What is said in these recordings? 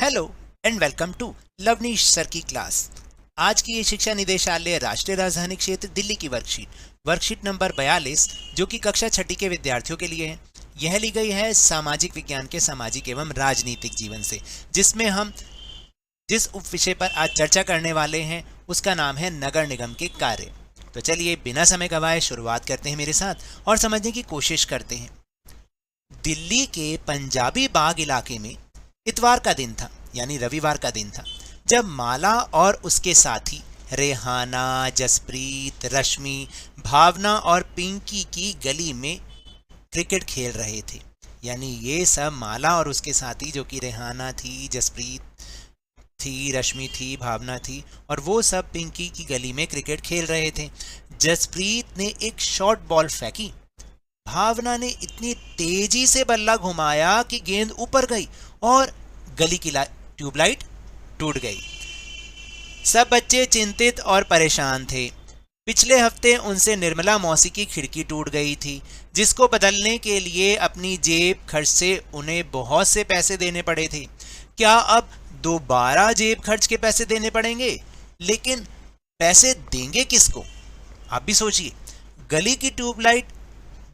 Hello and welcome to Lavneesh sir की class. आज की ये शिक्षा निदेशालय राष्ट्रीय राजधानी क्षेत्र दिल्ली की वर्कशीट नंबर 42 जो कि कक्षा छठी के विद्यार्थियों के लिए है। यह ली गई है सामाजिक विज्ञान के सामाजिक एवं राजनीतिक जीवन से, जिसमें हम जिस उप विषय पर आज चर्चा करने वाले हैं उसका नाम है नगर निगम के कार्य। तो चलिए बिना समय गवाए शुरुआत करते हैं मेरे साथ और समझने की कोशिश करते हैं। दिल्ली के पंजाबी बाग इलाके में इतवार का दिन था, यानी रविवार का दिन था, जब माला और उसके साथी रेहाना, जसप्रीत, रश्मि, भावना और पिंकी की गली में क्रिकेट खेल रहे थे। यानी ये सब माला और उसके साथी जो कि रेहाना थी, जसप्रीत थी, रश्मि थी, भावना थी, और वो सब पिंकी की गली में क्रिकेट खेल रहे थे। जसप्रीत ने एक शॉर्ट बॉल फेंकी। भावना ने इतनी तेजी से बल्ला घुमाया कि गेंद ऊपर गई और गली की ट्यूबलाइट टूट गई। सब बच्चे चिंतित और परेशान थे। पिछले हफ्ते उनसे निर्मला मौसी की खिड़की टूट गई थी, जिसको बदलने के लिए अपनी जेब खर्च से उन्हें बहुत से पैसे देने पड़े थे। क्या अब दोबारा जेब खर्च के पैसे देने पड़ेंगे? लेकिन पैसे देंगे किसको? आप भी सोचिए। गली की ट्यूबलाइट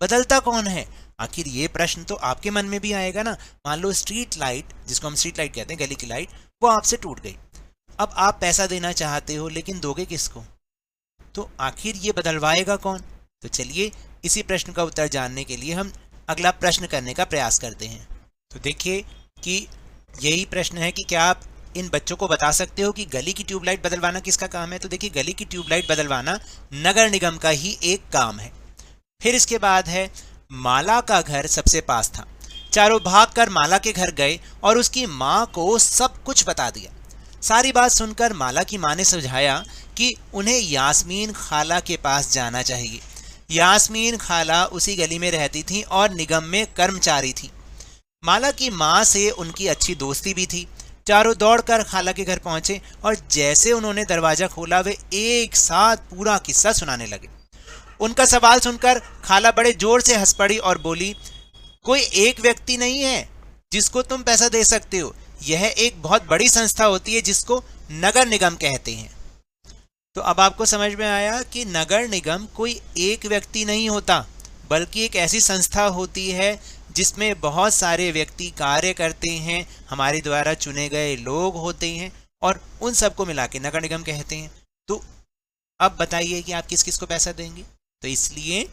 बदलता कौन है? आखिर ये प्रश्न तो आपके मन में भी आएगा ना। मान लो स्ट्रीट लाइट, जिसको हम स्ट्रीट लाइट कहते हैं, गली की लाइट, वो आपसे टूट गई। अब आप पैसा देना चाहते हो, लेकिन दोगे किसको? तो आखिर ये बदलवाएगा कौन? तो चलिए इसी प्रश्न का उत्तर जानने के लिए हम अगला प्रश्न करने का प्रयास करते हैं। तो देखिए कि यही प्रश्न है कि क्या आप इन बच्चों को बता सकते हो कि गली की ट्यूबलाइट बदलवाना किसका काम है? तो देखिए, गली की ट्यूबलाइट बदलवाना नगर निगम का ही एक काम है। फिर इसके बाद है, माला का घर सबसे पास था। चारों भागकर माला के घर गए और उसकी माँ को सब कुछ बता दिया। सारी बात सुनकर माला की माँ ने सुझाया कि उन्हें यास्मीन खाला के पास जाना चाहिए। यास्मीन खाला उसी गली में रहती थी और निगम में कर्मचारी थी। माला की माँ से उनकी अच्छी दोस्ती भी थी। चारों दौड़कर खाला के घर पहुंचे और जैसे उन्होंने दरवाजा खोला, वे एक साथ पूरा किस्सा सुनाने लगे। उनका सवाल सुनकर खाला बड़े जोर से हंस पड़ी और बोली, कोई एक व्यक्ति नहीं है जिसको तुम पैसा दे सकते हो। यह एक बहुत बड़ी संस्था होती है जिसको नगर निगम कहते हैं। तो अब आपको समझ में आया कि नगर निगम कोई एक व्यक्ति नहीं होता, बल्कि एक ऐसी संस्था होती है जिसमें बहुत सारे व्यक्ति कार्य करते हैं, हमारे द्वारा चुने गए लोग होते हैं, और उन सबको मिला के नगर निगम कहते हैं। तो अब बताइए कि आप किस किस को पैसा देंगे? तो इसलिए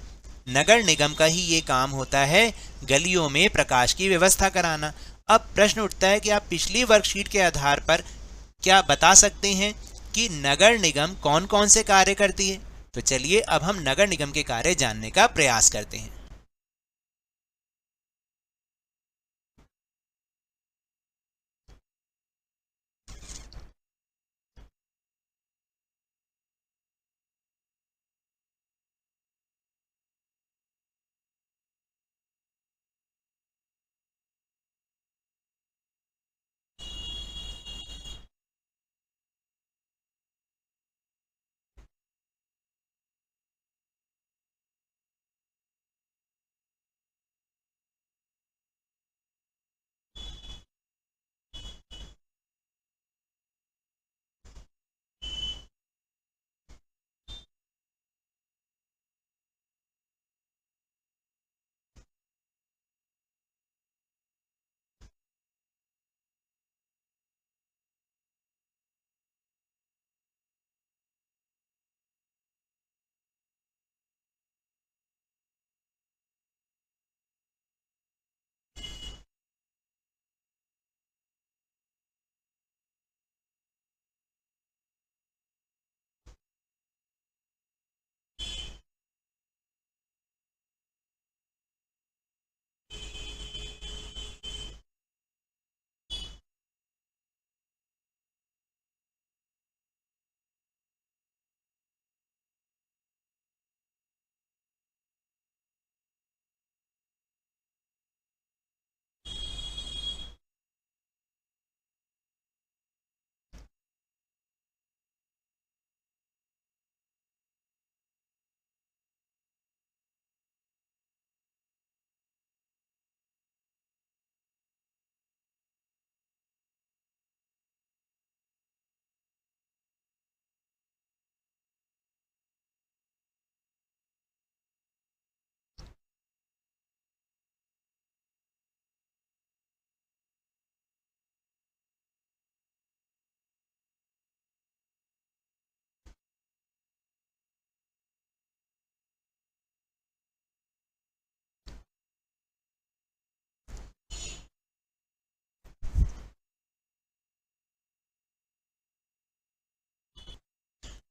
नगर निगम का ही ये काम होता है, गलियों में प्रकाश की व्यवस्था कराना। अब प्रश्न उठता है कि आप पिछली वर्कशीट के आधार पर क्या बता सकते हैं कि नगर निगम कौन कौन से कार्य करती है? तो चलिए अब हम नगर निगम के कार्य जानने का प्रयास करते हैं।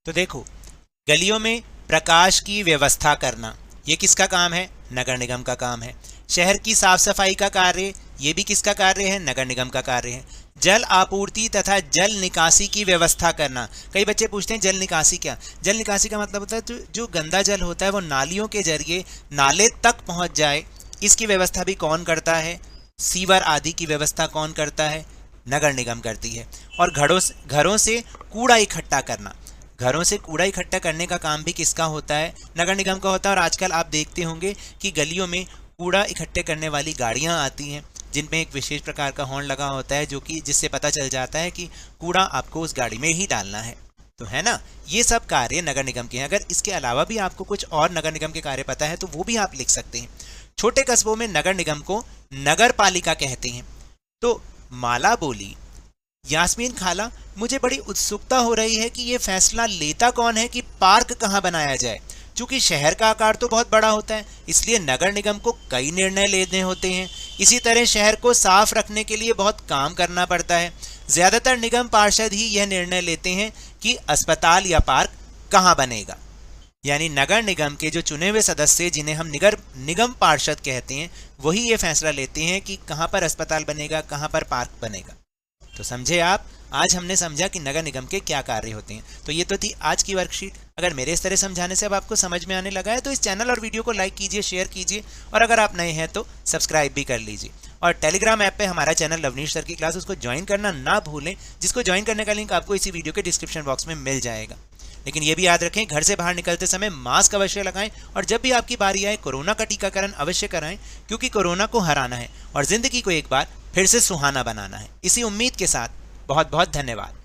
तो देखो, गलियों में प्रकाश की व्यवस्था करना, ये किसका काम है? नगर निगम का काम है। शहर की साफ सफाई का कार्य, ये भी किसका कार्य है? नगर निगम का कार्य है। जल आपूर्ति तथा जल निकासी की व्यवस्था करना। कई बच्चे पूछते हैं जल निकासी क्या? जल निकासी का मतलब होता है तो जो गंदा जल होता है वो नालियों के जरिए नाले तक पहुंच जाए, इसकी व्यवस्था भी कौन करता है? सीवर आदि की व्यवस्था कौन करता है? नगर निगम करती है। और घरों से कूड़ा इकट्ठा करना, घरों से कूड़ा इकट्ठा करने का काम भी किसका होता है? नगर निगम का होता है। और आजकल आप देखते होंगे कि गलियों में कूड़ा इकट्ठे करने वाली गाड़ियां आती हैं जिनमें एक विशेष प्रकार का हॉर्न लगा होता है, जो कि जिससे पता चल जाता है कि कूड़ा आपको उस गाड़ी में ही डालना है। तो है ना, ये सब कार्य नगर निगम के हैं। अगर इसके अलावा भी आपको कुछ और नगर निगम के कार्य पता है तो वो भी आप लिख सकते हैं। छोटे कस्बों में नगर निगम को नगर पालिका कहते हैं। तो माला बोली, यास्मीन खाला, मुझे बड़ी उत्सुकता हो रही है कि ये फैसला लेता कौन है कि पार्क कहाँ बनाया जाए। चूंकि शहर का आकार तो बहुत बड़ा होता है, इसलिए नगर निगम को कई निर्णय लेने होते हैं। इसी तरह शहर को साफ रखने के लिए बहुत काम करना पड़ता है। ज्यादातर निगम पार्षद ही यह निर्णय लेते हैं कि अस्पताल या पार्क कहाँ बनेगा। यानी नगर निगम के जो चुने हुए सदस्य, जिन्हें हम निगम पार्षद कहते हैं, वही ये फैसला लेते हैं कि कहाँ पर अस्पताल बनेगा, कहाँ पर पार्क बनेगा। तो समझे आप, आज हमने समझा कि नगर निगम के क्या कार्य होते हैं। तो ये तो थी आज की वर्कशीट। अगर मेरे इस तरह समझाने से अब आपको समझ में आने लगा है तो इस चैनल और वीडियो को लाइक कीजिए, शेयर कीजिए, और अगर आप नए हैं तो सब्सक्राइब भी कर लीजिए। और टेलीग्राम ऐप पे हमारा चैनल लवनीश सर की क्लास, उसको ज्वाइन करना ना भूलें, जिसको ज्वाइन करने का लिंक आपको इसी वीडियो के डिस्क्रिप्शन बॉक्स में मिल जाएगा। लेकिन ये भी याद रखें, घर से बाहर निकलते समय मास्क अवश्य लगाएं, और जब भी आपकी बारी आए कोरोना का टीकाकरण अवश्य कराएं, क्योंकि कोरोना को हराना है और जिंदगी को एक बार फिर से सुहाना बनाना है। इसी उम्मीद के साथ बहुत बहुत धन्यवाद।